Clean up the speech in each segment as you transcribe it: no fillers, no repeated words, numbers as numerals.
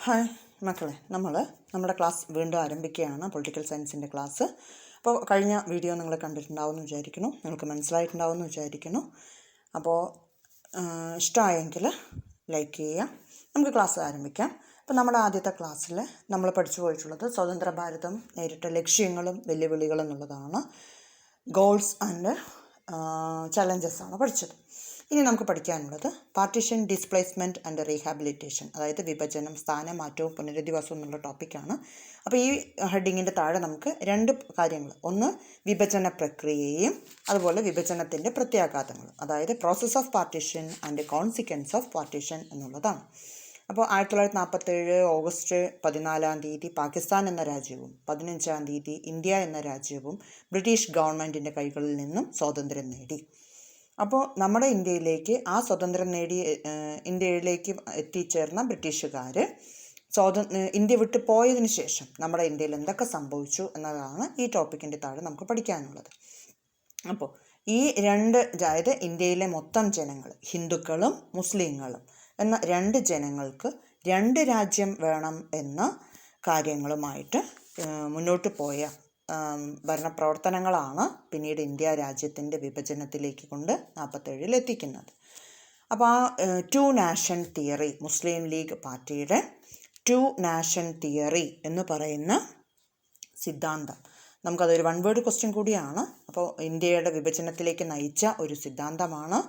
Hi മക്കളെ, നമ്മുടെ class വീണ്ടും ആരംഭിക്കുകയാണ്. പൊളിറ്റിക്കൽ സയൻസിൻ്റെ ക്ലാസ്. അപ്പോൾ കഴിഞ്ഞ വീഡിയോ നിങ്ങൾ കണ്ടിട്ടുണ്ടാവുമെന്ന് വിചാരിക്കുന്നു, നിങ്ങൾക്ക് മനസ്സിലായിട്ടുണ്ടാവുമെന്ന് വിചാരിക്കുന്നു. അപ്പോൾ ഇഷ്ടമായെങ്കിൽ ലൈക്ക് ചെയ്യുക. നമുക്ക് ക്ലാസ് ആരംഭിക്കാം. അപ്പോൾ നമ്മുടെ ആദ്യത്തെ ക്ലാസ്സിൽ നമ്മൾ പഠിച്ചു പോയിട്ടുള്ളത് സ്വതന്ത്ര ഭാരതം നേരിട്ട ലക്ഷ്യങ്ങളും വെല്ലുവിളികളും എന്നുള്ളതാണ്. ഗോൾസ് ആൻഡ് ചലഞ്ചസ് ആണ് പഠിച്ചത്. ഇനി നമുക്ക് പഠിക്കാനുള്ളത് പാർട്ടീഷൻ, ഡിസ്പ്ലേസ്മെൻറ്റ് ആൻഡ് റീഹാബിലിറ്റേഷൻ, അതായത് വിഭജനം, സ്ഥാനമാറ്റവും പുനരധിവാസവും എന്നുള്ള ടോപ്പിക്കാണ്. അപ്പോൾ ഈ ഹെഡിങ്ങിൻ്റെ താഴെ നമുക്ക് രണ്ട് കാര്യങ്ങൾ, ഒന്ന് വിഭജന പ്രക്രിയയും അതുപോലെ വിഭജനത്തിൻ്റെ പ്രത്യാഘാതങ്ങളും, അതായത് process of partition and consequence of partition എന്നുള്ളതാണ്. അപ്പോൾ 1947 ഓഗസ്റ്റ് 14 പാകിസ്ഥാൻ എന്ന രാജ്യവും 15 ഇന്ത്യ എന്ന രാജ്യവും ബ്രിട്ടീഷ് ഗവൺമെൻറ്റിൻ്റെ കൈകളിൽ നിന്നും സ്വാതന്ത്ര്യം നേടി. അപ്പോൾ നമ്മുടെ ഇന്ത്യയിലേക്ക് ആ സ്വാതന്ത്ര്യം നേടി ഇന്ത്യയിലേക്ക് എത്തിച്ചേർന്ന ബ്രിട്ടീഷുകാർ ഇന്ത്യ വിട്ടു പോയതിനു ശേഷം നമ്മുടെ ഇന്ത്യയിൽ എന്തൊക്കെ സംഭവിച്ചു എന്നതാണ് ഈ ടോപ്പിക്കിൻ്റെ താഴെ നമുക്ക് പഠിക്കാനുള്ളത്. അപ്പോൾ ഈ അതായത് ഇന്ത്യയിലെ മൊത്തം ജനങ്ങൾ, ഹിന്ദുക്കളും മുസ്ലിങ്ങളും എന്ന രണ്ട് ജനങ്ങൾക്ക് രണ്ട് രാജ്യം വേണം എന്ന കാര്യങ്ങളുമായിട്ട് മുന്നോട്ട് പോയ ഭരണപ്രവർത്തനങ്ങളാണ് പിന്നീട് ഇന്ത്യ രാജ്യത്തിൻ്റെ വിഭജനത്തിലേക്ക് കൊണ്ട് 47 എത്തിക്കുന്നത്. അപ്പോൾ ആ two nation theory, Muslim League പാർട്ടിയുടെ ടു നാഷൻ തിയറി എന്ന് പറയുന്ന സിദ്ധാന്തം, നമുക്കതൊരു വൺ വേർഡ് ക്വസ്റ്റ്യൻ കൂടിയാണ്. അപ്പോൾ ഇന്ത്യയുടെ വിഭജനത്തിലേക്ക് നയിച്ച ഒരു സിദ്ധാന്തമാണ്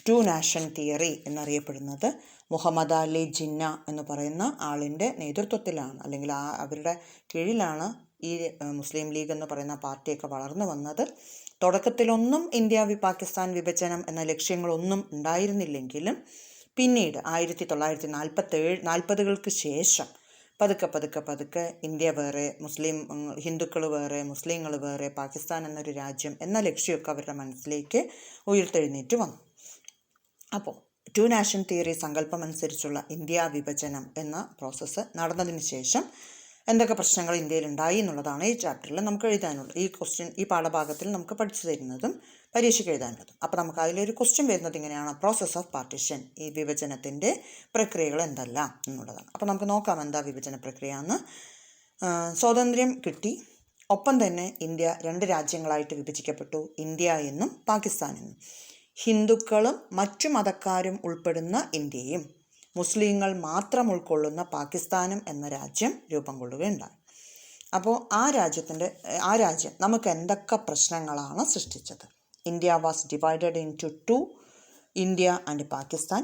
ടു നാഷൻ തിയറി എന്നറിയപ്പെടുന്നത്. മുഹമ്മദ് അലി ജിന്ന എന്ന് പറയുന്ന ആളിൻ്റെ നേതൃത്വത്തിലാണ്, അല്ലെങ്കിൽ അവരുടെ കീഴിലാണ് ഈ മുസ്ലിം ലീഗ് എന്ന് പറയുന്ന പാർട്ടിയൊക്കെ വളർന്നു വന്നത്. തുടക്കത്തിലൊന്നും ഇന്ത്യ പാകിസ്ഥാൻ വിഭജനം എന്ന ലക്ഷ്യങ്ങളൊന്നും ഉണ്ടായിരുന്നില്ലെങ്കിലും പിന്നീട് 1940-കൾക്ക് ശേഷം പതുക്കെ ഇന്ത്യ വേറെ, ഹിന്ദുക്കൾ വേറെ, മുസ്ലിങ്ങൾ വേറെ, പാകിസ്ഥാൻ എന്നൊരു രാജ്യം എന്ന ലക്ഷ്യമൊക്കെ അവരുടെ മനസ്സിലേക്ക് ഉയർത്തെഴുന്നേറ്റ് വന്നു. അപ്പോൾ ടു നാഷൻ തിയറി സങ്കല്പം അനുസരിച്ചുള്ള ഇന്ത്യ വിഭജനം എന്ന പ്രോസസ്സ് നടന്നതിന് ശേഷം എന്തൊക്കെ പ്രശ്നങ്ങൾ ഇന്ത്യയിൽ ഉണ്ടായി എന്നുള്ളതാണ് ഈ ചാപ്റ്ററിൽ നമുക്ക് എഴുതാനുള്ളത്. ഈ പാഠഭാഗത്തിൽ നമുക്ക് പഠിച്ചു തരുന്നതും പരീക്ഷയ്ക്ക് എഴുതാനുള്ളതും. അപ്പോൾ നമുക്ക് അതിലൊരു ക്വസ്റ്റ്യൻ വരുന്നത് ഇങ്ങനെയാണ്: പ്രോസസ് ഓഫ് പാർട്ടീഷൻ, ഈ വിഭജനത്തിൻ്റെ പ്രക്രിയകൾ എന്തല്ല എന്നുള്ളതാണ്. അപ്പോൾ നമുക്ക് നോക്കാം എന്താ വിഭജന പ്രക്രിയ എന്ന്. സ്വാതന്ത്ര്യം കിട്ടി, ഒപ്പം തന്നെ ഇന്ത്യ രണ്ട് രാജ്യങ്ങളായിട്ട് വിഭജിക്കപ്പെട്ടു, ഇന്ത്യ എന്നും പാകിസ്ഥാൻ എന്നും. ഹിന്ദുക്കളും മറ്റു മതക്കാരും ഉൾപ്പെടുന്ന ഇന്ത്യയും മുസ്ലിങ്ങൾ മാത്രം ഉൾക്കൊള്ളുന്ന പാകിസ്ഥാനും എന്ന രാജ്യം രൂപം കൊള്ളുകയുണ്ടായി. അപ്പോൾ ആ രാജ്യം നമുക്ക് എന്തൊക്കെ പ്രശ്നങ്ങളാണ് സൃഷ്ടിച്ചത്? India was divided into two, India and Pakistan.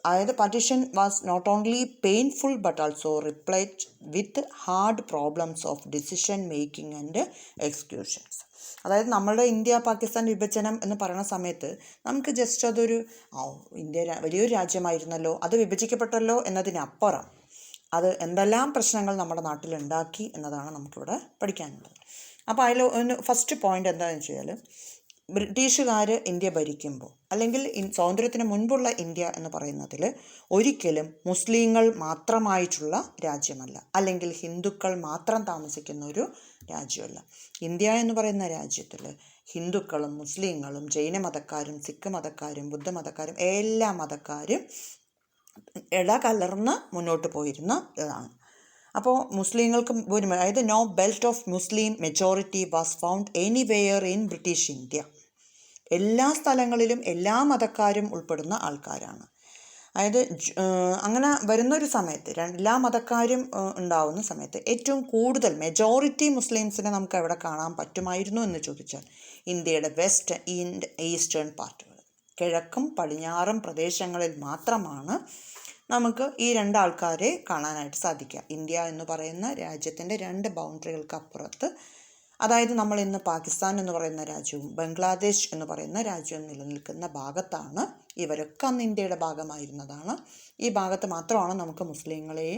അതായത് partition was not only painful but also replied with hard problems of decision making and executions. അതായത് നമ്മളുടെ ഇന്ത്യ പാകിസ്ഥാൻ വിഭജനം എന്ന് പറയുന്ന സമയത്ത് നമുക്ക് ജസ്റ്റ് അതൊരു ഇന്ത്യ വലിയൊരു രാജ്യമായിരുന്നല്ലോ, അത് വിഭജിക്കപ്പെട്ടല്ലോ എന്നതിനപ്പുറം അത് എന്തെല്ലാം പ്രശ്നങ്ങൾ നമ്മുടെ നാട്ടിലുണ്ടാക്കി എന്നതാണ് നമുക്കിവിടെ പഠിക്കാനുള്ളത്. അപ്പോൾ അതിൽ ഫസ്റ്റ് പോയിന്റ് എന്താണെന്ന് വെച്ചാൽ, ബ്രിട്ടീഷുകാർ ഇന്ത്യ ഭരിക്കുമ്പോൾ, അല്ലെങ്കിൽ സ്വാതന്ത്ര്യത്തിന് മുൻപുള്ള ഇന്ത്യ എന്ന് പറയുന്നതിൽ ഒരിക്കലും മുസ്ലിങ്ങൾ മാത്രമായിട്ടുള്ള രാജ്യമല്ല, അല്ലെങ്കിൽ ഹിന്ദുക്കൾ മാത്രം താമസിക്കുന്ന ഒരു രാജ്യമല്ല. ഇന്ത്യ എന്ന് പറയുന്ന രാജ്യത്തിൽ ഹിന്ദുക്കളും മുസ്ലിങ്ങളും ജൈനമതക്കാരും സിഖ് മതക്കാരും ബുദ്ധമതക്കാരും എല്ലാ മതക്കാരും ഇടകലർന്ന് മുന്നോട്ട് പോയിരുന്ന ഇതാണ്. അപ്പോൾ മുസ്ലിങ്ങൾക്ക് അതായത് no belt of Muslim majority was found anywhere in British India. എല്ലാ സ്ഥലങ്ങളിലും എല്ലാ മതക്കാരും ഉൾപ്പെടുന്ന ആൾക്കാരാണ്. അതായത് അങ്ങനെ വരുന്നൊരു സമയത്ത് എല്ലാ മതക്കാരും ഉണ്ടാവുന്ന സമയത്ത് ഏറ്റവും കൂടുതൽ മെജോറിറ്റി മുസ്ലിംസിനെ നമുക്ക് എവിടെ കാണാൻ പറ്റുമായിരുന്നു എന്ന് ചോദിച്ചാൽ ഇന്ത്യയുടെ വെസ്റ്റ് ആൻഡ് ഈസ്റ്റേൺ പാർട്ടുകൾ, കിഴക്കും പടിഞ്ഞാറും പ്രദേശങ്ങളിൽ മാത്രമാണ് നമുക്ക് ഈ രണ്ടാൾക്കാരെ കാണാനായിട്ട് സാധിക്കുക. ഇന്ത്യ എന്ന് പറയുന്ന രാജ്യത്തിൻ്റെ രണ്ട് ബൗണ്ടറികൾക്ക് അപ്പുറത്ത്, അതായത് നമ്മൾ ഇന്ന് പാകിസ്ഥാൻ എന്ന് പറയുന്ന രാജ്യവും ബംഗ്ലാദേശ് എന്ന് പറയുന്ന രാജ്യവും നിലനിൽക്കുന്ന ഭാഗത്താണ് ഇവരൊക്കെ അന്ന് ഇന്ത്യയുടെ ഭാഗമായിരുന്നതാണ്. ഈ ഭാഗത്ത് മാത്രമാണ് നമുക്ക് മുസ്ലിങ്ങളെ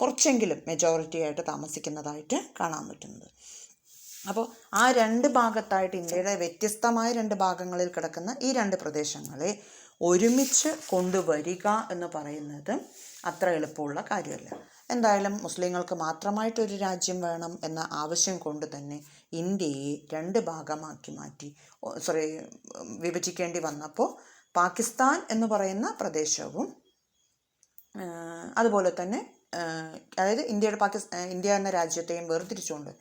കുറച്ചെങ്കിലും മെജോറിറ്റി ആയിട്ട് താമസിക്കുന്നതായിട്ട് കാണാൻ പറ്റുന്നത്. അപ്പോൾ ആ രണ്ട് ഭാഗത്തായിട്ട് ഇന്ത്യയുടെ വ്യത്യസ്തമായ രണ്ട് ഭാഗങ്ങളിൽ കിടക്കുന്ന ഈ രണ്ട് പ്രദേശങ്ങളെ ഒരുമിച്ച് കൊണ്ടുവരിക എന്ന് പറയുന്നത് അത്ര എളുപ്പമുള്ള കാര്യമല്ല. എന്തായാലും മുസ്ലിങ്ങൾക്ക് മാത്രമായിട്ടൊരു രാജ്യം വേണം എന്ന ആവശ്യം കൊണ്ട് തന്നെ ഇന്ത്യയെ രണ്ട് ഭാഗമാക്കി വിഭജിക്കേണ്ടി വന്നപ്പോൾ പാകിസ്ഥാൻ എന്ന് പറയുന്ന പ്രദേശവും അതുപോലെ തന്നെ അതായത് ഇന്ത്യ എന്ന രാജ്യത്തെയും വേർതിരിച്ചുകൊണ്ട്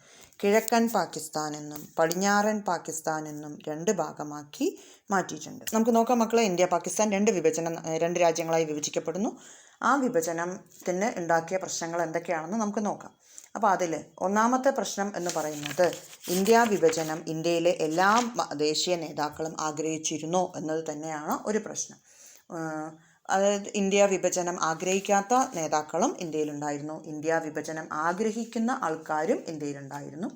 കിഴക്കൻ പാകിസ്ഥാൻ എന്നും പടിഞ്ഞാറൻ പാകിസ്ഥാൻ എന്നും രണ്ട് ഭാഗമാക്കി മാറ്റിയിട്ടുണ്ട്. നമുക്ക് നോക്കാം മക്കളെ, ഇന്ത്യ പാകിസ്ഥാൻ രണ്ട് രാജ്യങ്ങളായി വിഭജിക്കപ്പെടുന്നു. ആ വിഭജനത്തിന് ഉണ്ടാക്കിയ പ്രശ്നങ്ങൾ എന്തൊക്കെയാണെന്ന് നമുക്ക് നോക്കാം. അപ്പോൾ അതിൽ ഒന്നാമത്തെ പ്രശ്നം എന്ന് പറയുന്നത് ഇന്ത്യ വിഭജനം ഇന്ത്യയിലെ എല്ലാ ദേശീയ നേതാക്കളും ആഗ്രഹിച്ചിരുന്നോ എന്നത് തന്നെയാണ് ഒരു പ്രശ്നം. അതായത് ഇന്ത്യ വിഭജനം ആഗ്രഹിക്കാത്ത നേതാക്കളും ഇന്ത്യയിലുണ്ടായിരുന്നു, ഇന്ത്യ വിഭജനം ആഗ്രഹിക്കുന്ന ആൾക്കാരും ഇന്ത്യയിലുണ്ടായിരുന്നു.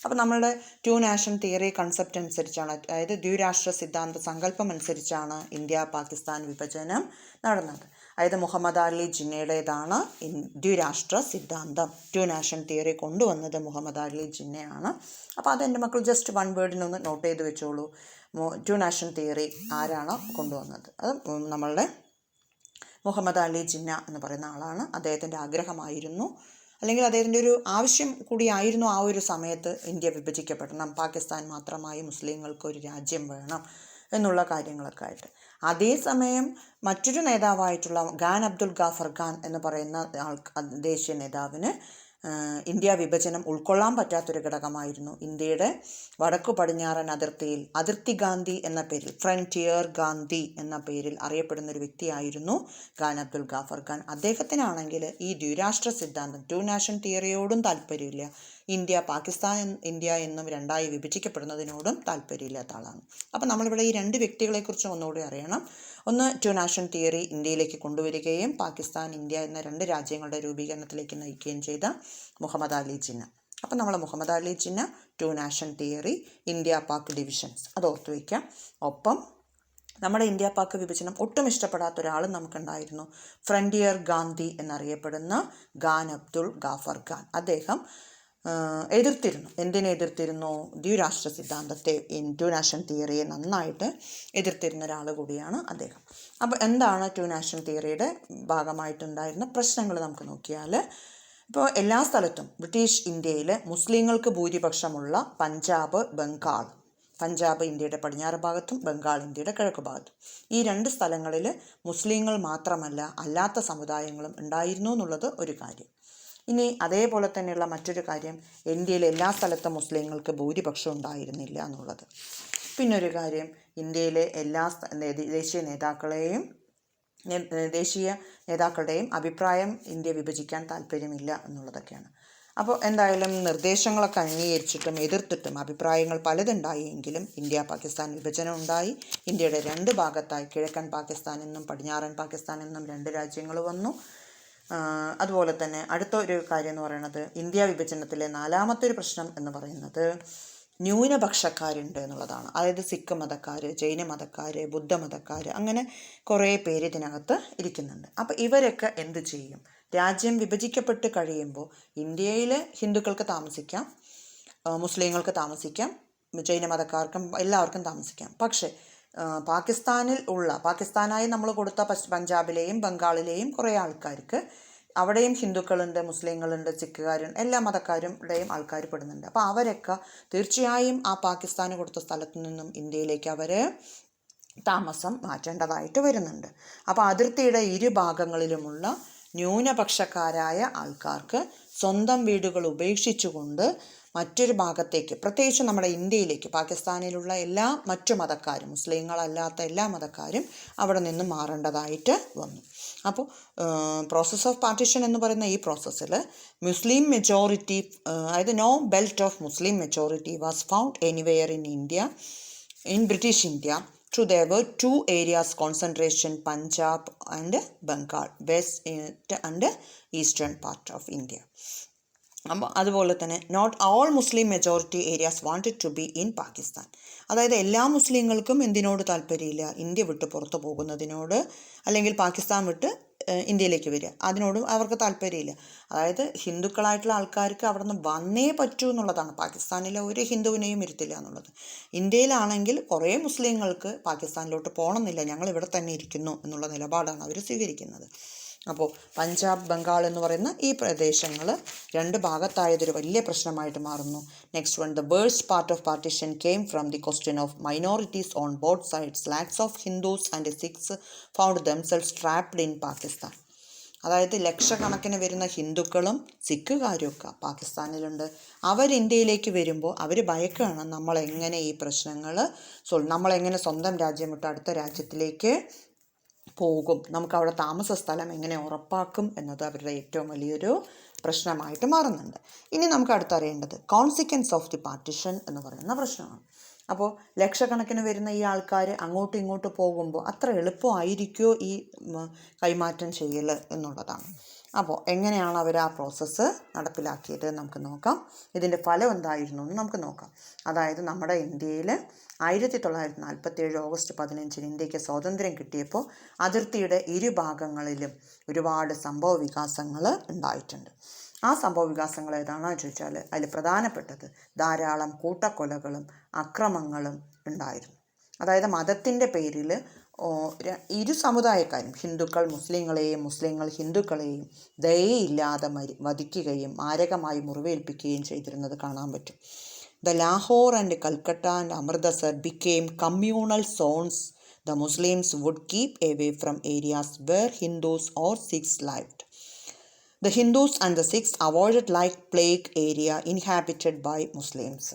അപ്പോൾ നമ്മളുടെ 2 നാഷൻ തിയറി കൺസെപ്റ്റ് അനുസരിച്ചാണ്, അതായത് ദ്വിരാഷ്ട്ര സിദ്ധാന്ത സങ്കല്പം അനുസരിച്ചാണ് ഇന്ത്യ പാകിസ്ഥാൻ വിഭജനം നടന്നത്. അതായത് മുഹമ്മദ് അലി ജിന്നയുടേതാണ് ദ്വിരാഷ്ട്ര സിദ്ധാന്തം. 2 നാഷൻ തിയറി കൊണ്ടുവന്നത് മുഹമ്മദ് അലി ജിന്നയാണ്. അപ്പോൾ അതെൻ്റെ മക്കൾ ജസ്റ്റ് 1 വേർഡിനൊന്ന് നോട്ട് ചെയ്ത് വെച്ചോളൂ. 2 നാഷൻ തിയറി ആരാണ് കൊണ്ടുവന്നത്? അത് നമ്മളുടെ മുഹമ്മദ് അലി ജിന്ന എന്ന് പറയുന്ന ആളാണ്. അദ്ദേഹത്തിൻ്റെ ആഗ്രഹമായിരുന്നു, അല്ലെങ്കിൽ അദ്ദേഹത്തിൻ്റെ ഒരു ആവശ്യം കൂടിയായിരുന്നു ആ ഒരു സമയത്ത് ഇന്ത്യ വിഭജിക്കപ്പെടണം, പാകിസ്ഥാൻ മാത്രമായി മുസ്ലിങ്ങൾക്ക് ഒരു രാജ്യം വേണം എന്നുള്ള കാര്യങ്ങളൊക്കെ ആയിട്ട്. അതേസമയം മറ്റൊരു നേതാവായിട്ടുള്ള ഖാൻ അബ്ദുൽ ഗാഫർ ഖാൻ എന്ന് പറയുന്ന ദേശീയ നേതാവിന് ഇന്ത്യ വിഭജനം ഉൾക്കൊള്ളാൻ പറ്റാത്തൊരു ഘടകമായിരുന്നു. ഇന്ത്യയുടെ വടക്കു പടിഞ്ഞാറൻ അതിർത്തിയിൽ അതിർത്തി ഗാന്ധി എന്ന പേരിൽ, ഫ്രണ്ടിയർ ഗാന്ധി എന്ന പേരിൽ അറിയപ്പെടുന്ന ഒരു വ്യക്തിയായിരുന്നു ഖാൻ അബ്ദുൽ ഗാഫർ ഖാൻ. അദ്ദേഹത്തിനാണെങ്കിൽ ഈ ദ്വിരാഷ്ട്ര സിദ്ധാന്തം 2 നാഷൻ തിയറിയോടും താല്പര്യമില്ല, ഇന്ത്യ എന്നും രണ്ടായി വിഭജിക്കപ്പെടുന്നതിനോടും താല്പര്യമില്ലാത്ത ആളാണ്. അപ്പം നമ്മളിവിടെ ഈ 2 വ്യക്തികളെക്കുറിച്ച് ഒന്നുകൂടി അറിയണം. ഒന്ന് 2 നാഷൻ തിയറി ഇന്ത്യയിലേക്ക് കൊണ്ടുവരികയും പാകിസ്ഥാൻ, ഇന്ത്യ എന്ന 2 രാജ്യങ്ങളുടെ രൂപീകരണത്തിലേക്ക് നയിക്കുകയും ചെയ്ത മുഹമ്മദ് അലി ജിന്ന. അപ്പം നമ്മൾ Muhammad Ali Jinnah, 2 nation theory, India Pak divisions, അത് ഓർത്തു വയ്ക്കാം. ഒപ്പം നമ്മുടെ ഇന്ത്യ പാക് വിഭജനം ഒട്ടും ഇഷ്ടപ്പെടാത്ത ഒരാളും നമുക്കുണ്ടായിരുന്നു, ഫ്രണ്ടിയർ ഗാന്ധി എന്നറിയപ്പെടുന്ന ഖാൻ അബ്ദുൽ ഗാഫർ ഖാൻ. അദ്ദേഹം എതിർത്തിരുന്നു. എന്തിനെ എതിർത്തിരുന്നു? ദ്വിരാഷ്ട്ര സിദ്ധാന്തത്തെ, 2 നാഷൻ തിയറിയെ നന്നായിട്ട് എതിർത്തിരുന്ന ഒരാൾ കൂടിയാണ് അദ്ദേഹം. അപ്പോൾ എന്താണ് 2 നാഷൻ തിയറിയുടെ ഭാഗമായിട്ടുണ്ടായിരുന്ന പ്രശ്നങ്ങൾ നമുക്ക് നോക്കിയാൽ, ഇപ്പോൾ എല്ലാ സ്ഥലത്തും ബ്രിട്ടീഷ് ഇന്ത്യയിൽ മുസ്ലിങ്ങൾക്ക് ഭൂരിപക്ഷമുള്ള പഞ്ചാബ് ഇന്ത്യയുടെ പടിഞ്ഞാറ് ഭാഗത്തും ബംഗാൾ ഇന്ത്യയുടെ കിഴക്ക് ഭാഗത്തും, ഈ 2 സ്ഥലങ്ങളിൽ മുസ്ലിങ്ങൾ മാത്രമല്ല അല്ലാത്ത സമുദായങ്ങളും ഉണ്ടായിരുന്നു എന്നുള്ളത് ഒരു കാര്യം. ഇനി അതേപോലെ തന്നെയുള്ള മറ്റൊരു കാര്യം, ഇന്ത്യയിലെ എല്ലാ സ്ഥലത്തും മുസ്ലിങ്ങൾക്ക് ഭൂരിപക്ഷം ഉണ്ടായിരുന്നില്ല എന്നുള്ളത്. പിന്നൊരു കാര്യം, ഇന്ത്യയിലെ എല്ലാ ദേശീയ നേതാക്കളുടെയും അഭിപ്രായം ഇന്ത്യ വിഭജിക്കാൻ താല്പര്യമില്ല എന്നുള്ളതൊക്കെയാണ്. അപ്പോൾ എന്തായാലും നിർദ്ദേശങ്ങളൊക്കെ അംഗീകരിച്ചിട്ടും എതിർത്തിട്ടും അഭിപ്രായങ്ങൾ പലതുണ്ടായെങ്കിലും ഇന്ത്യ പാകിസ്ഥാൻ വിഭജനം ഉണ്ടായി. ഇന്ത്യയുടെ 2 ഭാഗത്തായി കിഴക്കൻ പാകിസ്ഥാൻ എന്നും പടിഞ്ഞാറൻ പാകിസ്ഥാൻ എന്നും 2 രാജ്യങ്ങൾ വന്നു. അതുപോലെ തന്നെ അടുത്ത ഒരു കാര്യം എന്ന് പറയുന്നത്, ഇന്ത്യ വിഭജനത്തിലെ 4ാമത്തെ ഒരു പ്രശ്നം എന്ന് പറയുന്നത് ന്യൂനപക്ഷക്കാരുണ്ട് എന്നുള്ളതാണ്. അതായത് സിഖ് മതക്കാർ, ജൈന മതക്കാർ, ബുദ്ധമതക്കാർ, അങ്ങനെ കുറേ പേര് ഇതിനകത്ത് ഇരിക്കുന്നുണ്ട്. അപ്പോൾ ഇവരൊക്കെ എന്ത് ചെയ്യും? രാജ്യം വിഭജിക്കപ്പെട്ട് കഴിയുമ്പോൾ ഇന്ത്യയിൽ ഹിന്ദുക്കൾക്ക് താമസിക്കാം, മുസ്ലിങ്ങൾക്ക് താമസിക്കാം, ജൈന മതക്കാർക്കും എല്ലാവർക്കും താമസിക്കാം. പക്ഷേ പാകിസ്ഥാനായി നമ്മൾ കൊടുത്ത പഞ്ചാബിലെയും ബംഗാളിലെയും കുറേ ആൾക്കാർക്ക് അവിടെയും ഹിന്ദുക്കളുണ്ട്, മുസ്ലിങ്ങളുണ്ട്, സിഖുകാരുണ്ട്, എല്ലാ മതക്കാരുടെയും ആൾക്കാർ പെടുന്നുണ്ട്. അപ്പോൾ അവരൊക്കെ തീർച്ചയായും ആ പാകിസ്ഥാന് കൊടുത്ത സ്ഥലത്തു നിന്നും ഇന്ത്യയിലേക്ക് അവർ താമസം മാറ്റേണ്ടതായിട്ട് വരുന്നുണ്ട്. അപ്പോൾ അതിർത്തിയുടെ 2 ഭാഗങ്ങളിലുമുള്ള ന്യൂനപക്ഷക്കാരായ ആൾക്കാർക്ക് സ്വന്തം വീടുകൾ ഉപേക്ഷിച്ചുകൊണ്ട് മറ്റൊരു ഭാഗത്തേക്ക്, പ്രത്യേകിച്ച് നമ്മുടെ ഇന്ത്യയിലേക്ക്, പാകിസ്ഥാനിലുള്ള എല്ലാ മറ്റു മതക്കാരും, മുസ്ലിങ്ങളല്ലാത്ത എല്ലാ മതക്കാരും അവിടെ നിന്ന് മാറേണ്ടതായിട്ട് വന്നു. അപ്പോൾ പ്രോസസ് ഓഫ് പാർട്ടീഷൻ എന്ന് പറയുന്ന ഈ പ്രോസസ്സിൽ മുസ്ലിം മെജോറിറ്റി, അതായത് no belt of Muslim majority was found anywhere in British India. So there were 2 areas concentration, Punjab and Bengal, west and eastern part of India. അതുപോലെ തന്നെ not all Muslim majority areas wanted to be in Pakistan. അതായത് എല്ലാ മുസ്ലിങ്ങൾക്കും എന്തിനോട് താല്പര്യമില്ല? India വിട്ട് പുറത്തു പോകുന്നതിനോട്, അല്ലെങ്കിൽ പാകിസ്ഥാൻ വിട്ട് ഇന്ത്യയിലേക്ക് വരിക, അതിനോടും അവർക്ക് താല്പര്യമില്ല. അതായത് ഹിന്ദുക്കളായിട്ടുള്ള ആൾക്കാർക്ക് അവിടെ നിന്ന് വന്നേ പറ്റൂ എന്നുള്ളതാണ്. പാകിസ്ഥാനിലെ ഒരു ഹിന്ദുവിനെയും ഇരുത്തില്ല എന്നുള്ളത്. ഇന്ത്യയിലാണെങ്കിൽ കുറേ മുസ്ലിങ്ങൾക്ക് പാകിസ്ഥാനിലോട്ട് പോകണമെന്നില്ല, ഞങ്ങൾ ഇവിടെ തന്നെ ഇരിക്കുന്നു എന്നുള്ള നിലപാടാണ് അവർ സ്വീകരിക്കുന്നത്. അപ്പോൾ പഞ്ചാബ്, ബംഗാൾ എന്ന് പറയുന്ന ഈ പ്രദേശങ്ങൾ 2 ഭാഗത്തായതൊരു വലിയ പ്രശ്നമായിട്ട് മാറുന്നു. Next one, the worst part of partition came from the question of minorities on both sides. Lakhs of Hindus and Sikhs found themselves trapped in Pakistan. അതായത് ലക്ഷക്കണക്കിന് വരുന്ന ഹിന്ദുക്കളും സിഖുകാരും ഒക്കെ പാകിസ്ഥാനിലുണ്ട്. ഇന്ത്യയിലേക്ക് വരുമ്പോൾ അവർ ഭയക്കുകയാണ് നമ്മളെങ്ങനെ ഈ പ്രശ്നങ്ങൾ നമ്മളെങ്ങനെ സ്വന്തം രാജ്യം വിട്ട് അടുത്ത രാജ്യത്തിലേക്ക് പോകും, നമുക്ക് അവിടെ താമസ സ്ഥലം എങ്ങനെ ഉറപ്പാക്കും എന്നത് അവരുടെ ഏറ്റവും വലിയൊരു പ്രശ്നമായിട്ട് മാറുന്നുണ്ട്. ഇനി നമുക്ക് അടുത്തറിയേണ്ടത് കോൺസിക്വൻസ് ഓഫ് ദി പാർട്ടിഷൻ എന്ന് പറയുന്ന പ്രശ്നമാണ്. അപ്പോൾ ലക്ഷക്കണക്കിന് വരുന്ന ഈ ആൾക്കാർ അങ്ങോട്ടും ഇങ്ങോട്ടും പോകുമ്പോൾ അത്ര എളുപ്പമായിരിക്കുമോ ഈ കൈമാറ്റം ചെയ്യൽ എന്നുള്ളതാണ്. അപ്പോൾ എങ്ങനെയാണ് അവർ ആ പ്രോസസ്സ് നടപ്പിലാക്കിയത് നമുക്ക് നോക്കാം. ഇതിൻ്റെ ഫലം എന്തായിരുന്നു എന്ന് നമുക്ക് നോക്കാം. അതായത് നമ്മുടെ ഇന്ത്യയിൽ 1947 ഓഗസ്റ്റ് 15 ഇന്ത്യക്ക് സ്വാതന്ത്ര്യം കിട്ടിയപ്പോൾ അതിർത്തിയുടെ ഇരുഭാഗങ്ങളിലും ഒരുപാട് സംഭവ വികാസങ്ങൾ ഉണ്ടായിട്ടുണ്ട്. ആ സംഭവ വികാസങ്ങൾ ഏതാണെന്ന് ചോദിച്ചാൽ അതിൽ പ്രധാനപ്പെട്ടത് ധാരാളം കൂട്ടക്കൊലകളും അക്രമങ്ങളും ഉണ്ടായിരുന്നു. അതായത് മതത്തിൻ്റെ പേരിൽ ഇരു സമുദായക്കാരും ഹിന്ദുക്കൾ മുസ്ലിങ്ങളെയും മുസ്ലിങ്ങൾ ഹിന്ദുക്കളെയും ദയയില്ലാതെ വധിക്കുകയും മാരകമായി മുറിവേൽപ്പിക്കുകയും ചെയ്തിരുന്നത് കാണാൻ പറ്റും. The Lahore and Calcutta and Amritsar became communal zones. The Muslims would keep away from areas where Hindus or Sikhs lived. The Hindus and the Sikhs avoided like plague area inhabited by Muslims.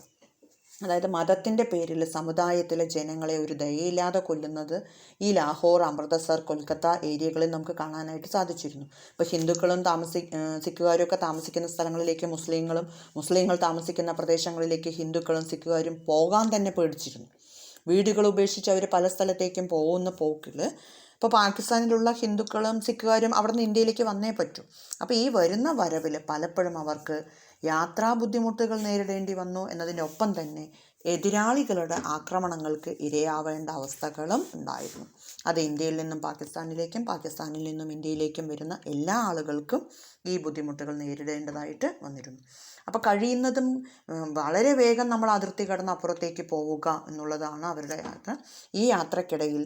അതായത് മതത്തിൻ്റെ പേരിൽ സമുദായത്തിലെ ജനങ്ങളെ ഒരു ദയയില്ലാതെ കൊല്ലുന്നത് ഈ ലാഹോർ, അമൃതസർ, കൊൽക്കത്ത ഏരിയകളിൽ നമുക്ക് കാണാനായിട്ട് സാധിച്ചിരുന്നു. ഇപ്പോൾ ഹിന്ദുക്കളും സിഖുകാരും ഒക്കെ താമസിക്കുന്ന സ്ഥലങ്ങളിലേക്ക് മുസ്ലിങ്ങൾ താമസിക്കുന്ന പ്രദേശങ്ങളിലേക്ക് ഹിന്ദുക്കളും സിഖുകാരും പോകാൻ തന്നെ പേടിച്ചിരുന്നു. വീടുകൾ ഉപേക്ഷിച്ച് അവർ പല സ്ഥലത്തേക്കും പോകുന്ന പോക്കിൽ ഇപ്പോൾ പാകിസ്ഥാനിലുള്ള ഹിന്ദുക്കളും സിഖുകാരും അവിടെ നിന്ന് ഇന്ത്യയിലേക്ക് വന്നേ പറ്റൂ. അപ്പോൾ ഈ വരുന്ന വരവിൽ പലപ്പോഴും അവർക്ക് യാത്രാ ബുദ്ധിമുട്ടുകൾ നേരിടേണ്ടി വന്നു എന്നതിനൊപ്പം തന്നെ എതിരാളികളുടെ ആക്രമണങ്ങൾക്ക് ഇരയാവേണ്ട അവസ്ഥകളും ഉണ്ടായിരുന്നു. അത് ഇന്ത്യയിൽ നിന്നും പാകിസ്ഥാനിലേക്കും പാകിസ്ഥാനിൽ നിന്നും ഇന്ത്യയിലേക്കും വരുന്ന എല്ലാ ആളുകൾക്കും ഈ ബുദ്ധിമുട്ടുകൾ നേരിടേണ്ടതായിട്ട് വന്നിരുന്നു. അപ്പോൾ കഴിയുന്നതും വളരെ വേഗം നമ്മൾ അതിർത്തി കടന്ന് അപ്പുറത്തേക്ക് പോവുക എന്നുള്ളതാണ് അവരുടെ യാത്ര. ഈ യാത്രക്കിടയിൽ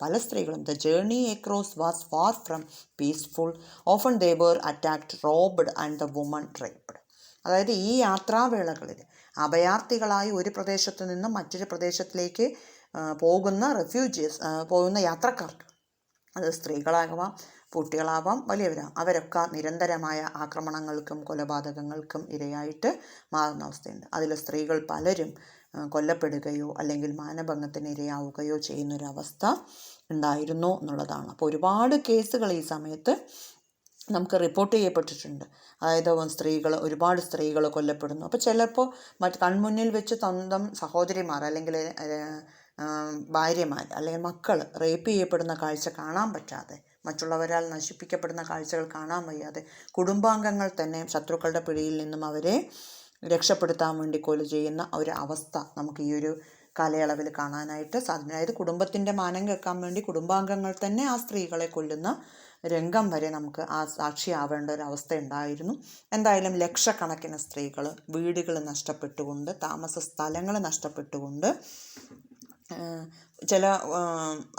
പല സ്ത്രീകളും the journey across was far from peaceful. Often they were attacked, robbed and the woman raped. അതായത് ഈ യാത്രാവേളകളിൽ അഭയാർത്ഥികളായി ഒരു പ്രദേശത്ത് നിന്നും മറ്റൊരു പ്രദേശത്തിലേക്ക് പോകുന്ന യാത്രക്കാർക്ക്, അത് സ്ത്രീകളാകാം കുട്ടികളാവാം വലിയവരാം, അവരൊക്കെ നിരന്തരമായ ആക്രമണങ്ങൾക്കും കൊലപാതകങ്ങൾക്കും ഇരയായിട്ട് മാറുന്ന അവസ്ഥയുണ്ട്. അതിൽ സ്ത്രീകൾ പലരും കൊല്ലപ്പെടുകയോ അല്ലെങ്കിൽ മാനഭംഗത്തിന് ഇരയാവുകയോ ചെയ്യുന്നൊരവസ്ഥ ഉണ്ടായിരുന്നു എന്നുള്ളതാണ്. അപ്പോൾ ഒരുപാട് കേസുകൾ ഈ സമയത്ത് നമുക്ക് റിപ്പോർട്ട് ചെയ്യപ്പെട്ടിട്ടുണ്ട്. അതായത് ഒരുപാട് സ്ത്രീകൾ കൊല്ലപ്പെടുന്നു. അപ്പോൾ ചിലപ്പോൾ കൺമുന്നിൽ വെച്ച് സ്വന്തം സഹോദരിമാർ അല്ലെങ്കിൽ ഭാര്യമാർ അല്ലെങ്കിൽ മക്കൾ റേപ്പ് ചെയ്യപ്പെടുന്ന കാഴ്ച കാണാൻ പറ്റാതെ, മറ്റുള്ളവരാൽ നശിപ്പിക്കപ്പെടുന്ന കാഴ്ചകൾ കാണാൻ വയ്യാതെ കുടുംബാംഗങ്ങൾ തന്നെ ശത്രുക്കളുടെ പിടിയിൽ നിന്നും അവരെ രക്ഷപ്പെടുത്താൻ വേണ്ടി കൊല ചെയ്യുന്ന ഒരു അവസ്ഥ നമുക്ക് ഈ ഒരു കാലയളവിൽ കാണാനായിട്ട് സാധിക്കും. അതായത് കുടുംബത്തിൻ്റെ മാനം കേൾക്കാൻ വേണ്ടി കുടുംബാംഗങ്ങൾ തന്നെ ആ സ്ത്രീകളെ കൊല്ലുന്ന രംഗം വരെ നമുക്ക് ആ സാക്ഷിയാവേണ്ട ഒരു അവസ്ഥ ഉണ്ടായിരുന്നു. എന്തായാലും ലക്ഷക്കണക്കിന് സ്ത്രീകൾ വീടുകൾ നഷ്ടപ്പെട്ടുകൊണ്ട്, താമസ സ്ഥലങ്ങൾ നഷ്ടപ്പെട്ടുകൊണ്ട്, ചില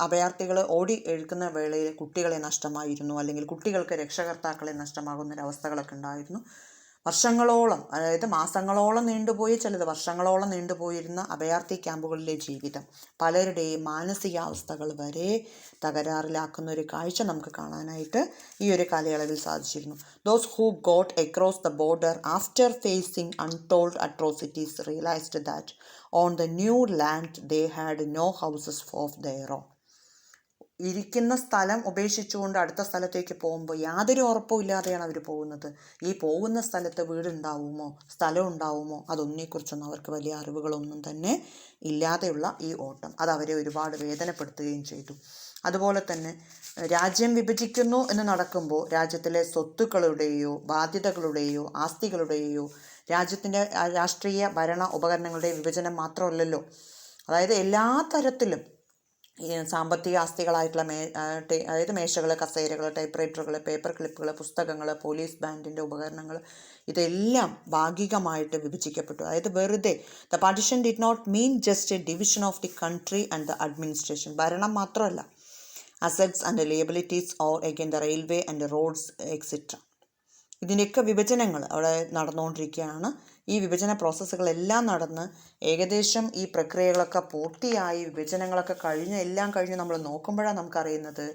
അഭയാർത്ഥികൾ ഓടി എഴുക്കുന്ന വേളയിൽ കുട്ടികളെ നഷ്ടമായിരുന്നു, അല്ലെങ്കിൽ കുട്ടികൾക്ക് രക്ഷകർത്താക്കളെ നഷ്ടമാകുന്നൊരവസ്ഥകളൊക്കെ ഉണ്ടായിരുന്നു. വർഷങ്ങളോളം, അതായത് മാസങ്ങളോളം നീണ്ടുപോയി, ചിലത് വർഷങ്ങളോളം നീണ്ടുപോയിരുന്ന അഭയാർത്ഥി ക്യാമ്പുകളിലെ ജീവിതം പലരുടെയും മാനസികാവസ്ഥകൾ വരെ തകരാറിലാക്കുന്ന ഒരു കാഴ്ച നമുക്ക് കാണാനായിട്ട് ഈ ഒരു കാലയളവിൽ സാധിച്ചിരുന്നു. Those who got across the border after facing untold atrocities realised that on the new land they had no houses of their own. ഇരിക്കുന്ന സ്ഥലം ഉപേക്ഷിച്ചുകൊണ്ട് അടുത്ത സ്ഥലത്തേക്ക് പോകുമ്പോൾ യാതൊരു ഉറപ്പും ഇല്ലാതെയാണ് അവർ പോകുന്നത്. ഈ പോകുന്ന സ്ഥലത്ത് വീടുണ്ടാവുമോ, സ്ഥലം ഉണ്ടാവുമോ, അതൊന്നിനെക്കുറിച്ചൊന്നും അവർക്ക് വലിയ അറിവുകളൊന്നും തന്നെ ഇല്ലാതെയുള്ള ഈ ഓട്ടം അത് അവരെ ഒരുപാട് വേദനപ്പെടുത്തുകയും ചെയ്തു. അതുപോലെ തന്നെ രാജ്യം വിഭജിക്കുന്നു എന്ന് നടക്കുമ്പോൾ രാജ്യത്തിലെ സ്വത്തുക്കളുടെയോ ബാധ്യതകളുടെയോ ആസ്തികളുടെയോ രാജ്യത്തിൻ്റെ രാഷ്ട്രീയ ഭരണ ഉപകരണങ്ങളുടെ വിഭജനം മാത്രമല്ലല്ലോ, അതായത് എല്ലാ തരത്തിലും സാമ്പത്തിക ആസ്തികളായിട്ടുള്ള അതായത് മേശകൾ, കസേരകൾ, ടൈപ്പ്റൈറ്ററുകൾ, പേപ്പർ ക്ലിപ്പുകൾ, പുസ്തകങ്ങൾ, പോലീസ് ബാൻഡിൻ്റെ ഉപകരണങ്ങൾ, ഇതെല്ലാം ഭാഗികമായിട്ട് വിഭജിക്കപ്പെട്ടു. അതായത് വെറുതെ the partition did not mean just a division of the country and the administration. ഭരണം മാത്രമല്ല, assets and liabilities or again the railway and roads etcetera. ഇതിൻ്റെയൊക്കെ വിഭജനങ്ങൾ അവിടെ നടന്നുകൊണ്ടിരിക്കുകയാണ്. ഈ വിഭജന പ്രോസസ്സുകളെല്ലാം നടന്ന് ഏകദേശം ഈ പ്രക്രിയകളൊക്കെ പൂർത്തിയായി, വിഭജനങ്ങളൊക്കെ എല്ലാം കഴിഞ്ഞ് നമ്മൾ നോക്കുമ്പോഴാണ് നമുക്കറിയുന്നത്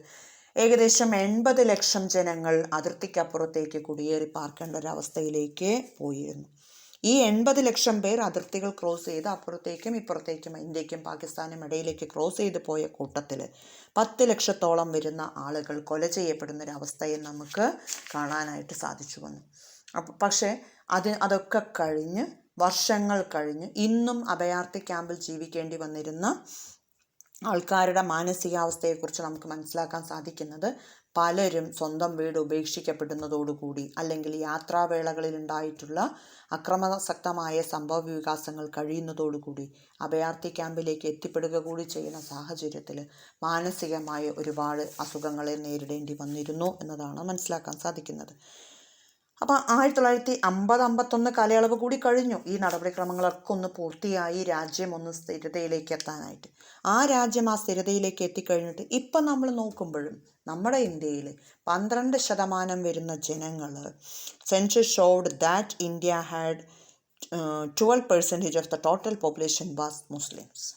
ഏകദേശം 80 ലക്ഷം ജനങ്ങൾ അതിർത്തിക്കപ്പുറത്തേക്ക് കുടിയേറി പാർക്കേണ്ട ഒരവസ്ഥയിലേക്ക് പോയിരുന്നു. ഈ 80 ലക്ഷം പേർ അതിർത്തികൾ ക്രോസ് ചെയ്ത് അപ്പുറത്തേക്കും ഇപ്പുറത്തേക്കും ഇന്ത്യക്കും പാകിസ്ഥാനും ഇടയിലേക്ക് ക്രോസ് ചെയ്ത് പോയ കൂട്ടത്തിൽ 10 ലക്ഷത്തോളം വരുന്ന ആളുകൾ കൊല ചെയ്യപ്പെടുന്നൊരവസ്ഥയെ നമുക്ക് കാണാനായിട്ട് സാധിച്ചു വന്നു. പക്ഷേ അതൊക്കെ കഴിഞ്ഞ് വർഷങ്ങൾ കഴിഞ്ഞ് ഇന്നും അഭയാർത്ഥി ക്യാമ്പിൽ ജീവിക്കേണ്ടി വന്നിരുന്ന ആൾക്കാരുടെ മാനസികാവസ്ഥയെക്കുറിച്ച് നമുക്ക് മനസ്സിലാക്കാൻ സാധിക്കുന്നത് പലരും സ്വന്തം വീട് ഉപേക്ഷിക്കപ്പെടുന്നതോടുകൂടി അല്ലെങ്കിൽ യാത്രാവേളകളിൽ ഉണ്ടായിട്ടുള്ള അക്രമാസക്തമായ സംഭവ വികാസങ്ങൾ കഴിയുന്നതോടുകൂടി അഭയാർത്ഥി ക്യാമ്പിലേക്ക് എത്തിപ്പെടുക കൂടി ചെയ്യുന്ന സാഹചര്യത്തിൽ മാനസികമായ ഒരുപാട് അസുഖങ്ങളെ നേരിടേണ്ടി വന്നിരുന്നു എന്നതാണ് മനസ്സിലാക്കാൻ സാധിക്കുന്നത്. അപ്പോൾ 1950-51 കാലയളവ് കൂടി കഴിഞ്ഞു ഈ നടപടിക്രമങ്ങളൊക്കെ ഒന്ന് പൂർത്തിയായി രാജ്യം ഒന്ന് സ്ഥിരതയിലേക്ക് എത്താനായിട്ട്. ആ രാജ്യം ആ സ്ഥിരതയിലേക്ക് എത്തിക്കഴിഞ്ഞിട്ട് ഇപ്പം നമ്മൾ നോക്കുമ്പോഴും നമ്മുടെ ഇന്ത്യയിൽ 12% വരുന്ന ജനങ്ങൾ census showed that India had 12% of the total population was Muslims.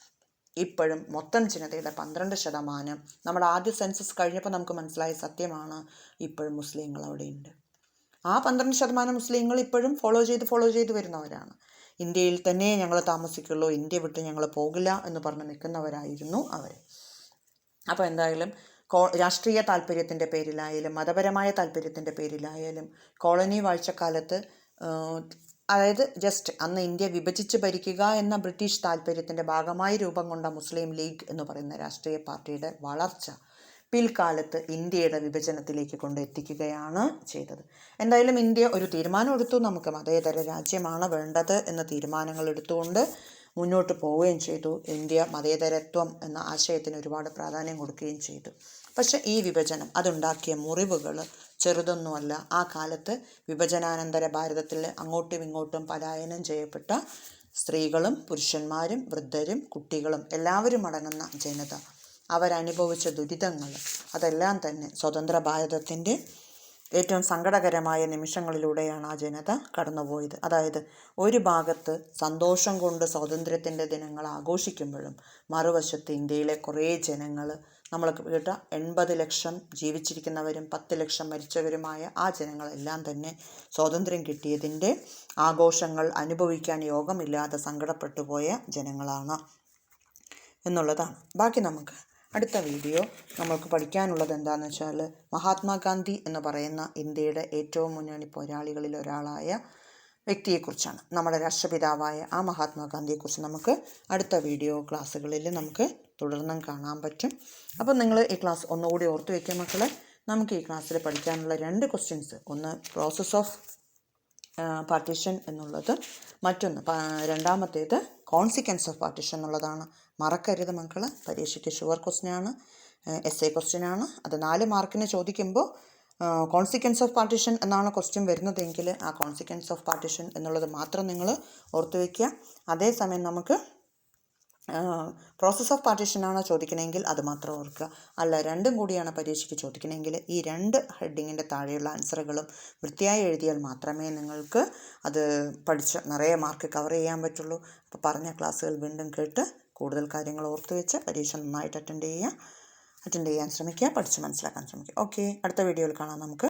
ഇപ്പോഴും മൊത്തം ജനതയുടെ 12%, നമ്മുടെ ആദ്യ സെൻസസ് കഴിഞ്ഞപ്പോൾ നമുക്ക് മനസ്സിലായ സത്യമാണ്, ഇപ്പോഴും മുസ്ലിങ്ങൾ അവിടെയുണ്ട്. ആ 12% മുസ്ലിങ്ങൾ ഇപ്പോഴും ഫോളോ ചെയ്ത് വരുന്നവരാണ്. ഇന്ത്യയിൽ തന്നെ ഞങ്ങൾ താമസിക്കുള്ളൂ, ഇന്ത്യ വിട്ട് ഞങ്ങൾ പോകില്ല എന്ന് പറഞ്ഞ് നിൽക്കുന്നവരായിരുന്നു അവർ. അപ്പോൾ എന്തായാലും രാഷ്ട്രീയ താല്പര്യത്തിൻ്റെ പേരിലായാലും മതപരമായ താല്പര്യത്തിൻ്റെ പേരിലായാലും കോളനി വാഴ്ചക്കാലത്ത് അതായത് ജസ്റ്റ് അന്ന് ഇന്ത്യ വിഭജിച്ച് ഭരിക്കുക എന്ന ബ്രിട്ടീഷ് താല്പര്യത്തിൻ്റെ ഭാഗമായി രൂപം കൊണ്ട മുസ്ലിം ലീഗ് എന്ന് പറയുന്ന രാഷ്ട്രീയ പാർട്ടിയുടെ വളർച്ച പിൽക്കാലത്ത് ഇന്ത്യയുടെ വിഭജനത്തിലേക്ക് കൊണ്ടെത്തിക്കുകയാണ് ചെയ്തത്. എന്തായാലും ഇന്ത്യ ഒരു തീരുമാനം എടുത്തു, നമുക്ക് മതേതര രാജ്യമാണ് വേണ്ടത് എന്ന തീരുമാനങ്ങൾ എടുത്തുകൊണ്ട് മുന്നോട്ട് പോവുകയും ചെയ്തു. ഇന്ത്യ മതേതരത്വം എന്ന ആശയത്തിന് ഒരുപാട് പ്രാധാന്യം കൊടുക്കുകയും ചെയ്തു. പക്ഷേ ഈ വിഭജനം അതുണ്ടാക്കിയ മുറിവുകൾ ചെറുതൊന്നുമല്ല. ആ കാലത്ത് വിഭജനാനന്തര ഭാരതത്തിൽ അങ്ങോട്ടും ഇങ്ങോട്ടും പലായനം ചെയ്യപ്പെട്ട സ്ത്രീകളും പുരുഷന്മാരും വൃദ്ധരും കുട്ടികളും എല്ലാവരും അടങ്ങുന്ന ജനത അവരനുഭവിച്ച ദുരിതങ്ങൾ അതെല്ലാം തന്നെ സ്വതന്ത്ര ഭാരതത്തിൻ്റെ ഏറ്റവും സങ്കടകരമായ നിമിഷങ്ങളിലൂടെയാണ് ആ ജനത കടന്നുപോയത്. അതായത് ഒരു ഭാഗത്ത് സന്തോഷം കൊണ്ട് സ്വാതന്ത്ര്യത്തിൻ്റെ ദിനങ്ങൾ ആഘോഷിക്കുമ്പോഴും മറുവശത്ത് ഇന്ത്യയിലെ കുറേ ജനങ്ങൾ നമ്മൾ കേട്ട 80 ലക്ഷം ജീവിച്ചിരിക്കുന്നവരും 10 ലക്ഷം മരിച്ചവരുമായ ആ ജനങ്ങളെല്ലാം തന്നെ സ്വാതന്ത്ര്യം കിട്ടിയതിൻ്റെ ആഘോഷങ്ങൾ അനുഭവിക്കാൻ യോഗമില്ലാതെ സങ്കടപ്പെട്ടു പോയ ജനങ്ങളാണ് എന്നുള്ളതാണ്. ബാക്കി നമുക്ക് അടുത്ത വീഡിയോ നമ്മൾക്ക് പഠിക്കാനുള്ളത് എന്താണെന്ന് വെച്ചാൽ മഹാത്മാഗാന്ധി എന്ന് പറയുന്ന ഇന്ത്യയുടെ ഏറ്റവും മുന്നണി പോരാളികളിൽ ഒരാളായ വ്യക്തിയെക്കുറിച്ചാണ്. നമ്മുടെ രാഷ്ട്രപിതാവായ ആ മഹാത്മാഗാന്ധിയെക്കുറിച്ച് നമുക്ക് അടുത്ത വീഡിയോ ക്ലാസ്സുകളിൽ നമുക്ക് തുടർന്നും കാണാൻ പറ്റും. അപ്പോൾ നിങ്ങൾ ഈ ക്ലാസ് ഒന്നുകൂടി ഓർത്തു വയ്ക്കുക മക്കളെ. നമുക്ക് ഈ ക്ലാസ്സിൽ പഠിക്കാനുള്ള 2 ക്വസ്റ്റ്യൻസ്, ഒന്ന് പ്രോസസ് ഓഫ് പാർട്ടീഷൻ എന്നുള്ളത്, മറ്റൊന്ന് രണ്ടാമത്തേത് കോൺസിക്വൻസ് ഓഫ് പാർട്ടീഷൻ എന്നുള്ളതാണ്. മറക്കരുത് മക്കൾ, പരീക്ഷയ്ക്ക് ഷുവർ ക്വസ്റ്റ്യനാണ്, essay ക്വസ്റ്റ്യനാണ്. അത് 4 മാർക്കിന് ചോദിക്കുമ്പോൾ കോൺസിക്വൻസ് ഓഫ് പാർട്ടീഷൻ എന്നാണ് ക്വസ്റ്റ്യൻ വരുന്നതെങ്കിൽ ആ കോൺസിക്വൻസ് ഓഫ് പാർട്ടീഷൻ എന്നുള്ളത് മാത്രം നിങ്ങൾ ഓർത്തു വയ്ക്കുക. അതേസമയം നമുക്ക് പ്രോസസ് ഓഫ് പാർട്ടീഷനാണ് ചോദിക്കണമെങ്കിൽ അത് മാത്രം ഓർക്കുക. അല്ല രണ്ടും കൂടിയാണ് പരീക്ഷയ്ക്ക് ചോദിക്കണമെങ്കിൽ ഈ 2 ഹെഡിങ്ങിൻ്റെ താഴെയുള്ള ആൻസറുകളും വൃത്തിയായി എഴുതിയാൽ മാത്രമേ നിങ്ങൾക്ക് അത് പഠിച്ച് നിറയെ മാർക്ക് കവർ ചെയ്യാൻ പറ്റുള്ളൂ. അപ്പോൾ പറഞ്ഞ ക്ലാസ്സുകൾ വീണ്ടും കേട്ട് കൂടുതൽ കാര്യങ്ങൾ ഓർത്ത് വെച്ച് പരീക്ഷ നന്നായിട്ട് അറ്റൻഡ് ചെയ്യാൻ ശ്രമിക്കുക, പഠിച്ച് മനസ്സിലാക്കാൻ ശ്രമിക്കുക. ഓക്കെ, അടുത്ത വീഡിയോയിൽ കാണാം നമുക്ക്.